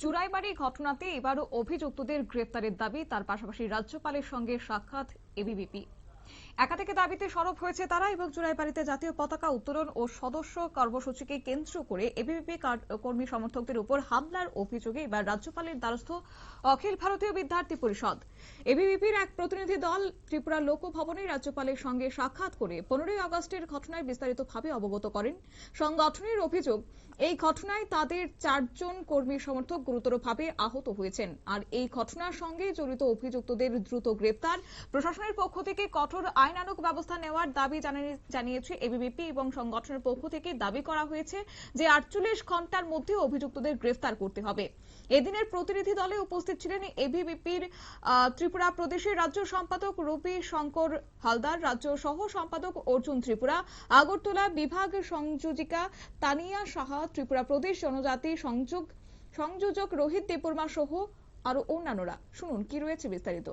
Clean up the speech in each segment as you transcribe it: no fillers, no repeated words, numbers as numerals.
চুরাইবাড়ি ঘটনাতে এবারও অভিযুক্তদের গ্রেপ্তারের দাবি, তার পাশাপাশি রাজ্যপালের সঙ্গে সাক্ষাৎ এবিভিপি। একাধিক দাবিতে সরব হয়েছে তারা এবং চুরাইবাড়িতে জাতীয় পতাকা উত্তোলন ও সদস্য কর্মসূচিকে কেন্দ্র করে এবিভিপি কর্মী সমর্থকদের উপর হামলার অভিযোগে এবার রাজ্যপালের দ্বারস্থ অখিল ভারতীয় বিদ্যার্থী পরিষদ। এবিভিপির এক প্রতিনিধি দল ত্রিপুরা লোকভবনে রাজ্যপালের সঙ্গে সাক্ষাৎ করে 15ই আগস্টের ঘটনায় বিস্তারিতভাবে অবগত করেন। সংগঠনের অভিযোগ, এই ঘটনায় তাদের 4 জন কর্মী সমর্থক গুরুতরভাবে আহত হয়েছেন। আর এই ঘটনার সঙ্গে জড়িত অভিযুক্তদের দ্রুত গ্রেপ্তার, প্রশাসনের পক্ষ থেকে কঠোর আইনানুগ ব্যবস্থা নেওয়ার দাবি জানিয়েছে এবিভিপি এবং সংগঠনের পক্ষ থেকে দাবি করা হয়েছে যে 48 ঘন্টার মধ্যে অভিযুক্তদের গ্রেফতার করতে হবে। এদিনের প্রতিনিধি দলে উপস্থিত ছিলেন এবিভিপির ত্রিপুরা প্রদেশের রাজ্য সম্পাদক রবি শঙ্কর হালদার, রাজ্য সহ সম্পাদক অর্জুন ত্রিপুরা, আগরতলা বিভাগ সংযোজিকা তানিয়া সাহা, ত্রিপুরা প্রদেশ জনজাতি সংযোজক রোহিত দেববর্মা সহ আরো অন্যান্যরা। শুনুন কি রয়েছে বিস্তারিত।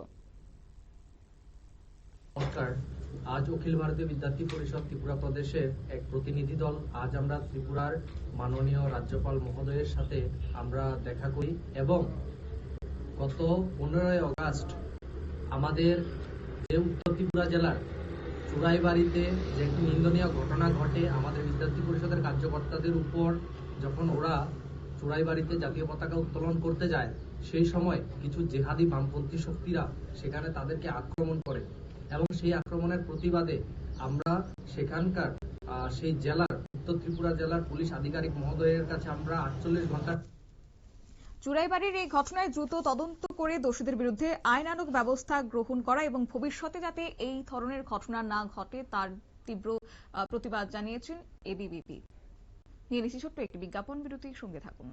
আজ অখিল ভারতীয় বিদ্যার্থী পরিষদ ত্রিপুরা প্রদেশের এক প্রতিনিধি দল আজ আমরা ত্রিপুরার মাননীয় রাজ্যপাল মহোদয়ের সাথে আমরা দেখা করি এবং গত 15ই আগস্ট আমাদের যে উত্তর ত্রিপুরা জেলার চুরাইবাড়িতে যে একটি নিন্দনীয় ঘটনা ঘটে, আমাদের বিদ্যার্থী পরিষদের কার্যকর্তাদের উপর যখন ওরা চুরাইবাড়িতে জাতীয় পতাকা উত্তোলন করতে যায়, সেই সময় কিছু জেহাদি বামপন্থী শক্তিরা সেখানে তাদেরকে আক্রমণ করে এবং সেই আক্রমণের প্রতিবাদে আমরা সেখানকার সেই জেলার উত্তর ত্রিপুরা জেলার পুলিশ আধিকারিক মহোদয়ের কাছে আমরা 48 ঘন্টা চুরাইবাড়ির এই ঘটনায় দ্রুত তদন্ত করে দোষীদের বিরুদ্ধে আইনানুগ ব্যবস্থা গ্রহণ করা এবং ভবিষ্যতে যাতে এই ধরনের ঘটনা না ঘটে তার তীব্র প্রতিবাদ জানিয়েছেন এবিভিপি। নিয়ে নিচ্ছি ছোট্ট একটি বিজ্ঞাপন বিরতি, সঙ্গে থাকুন।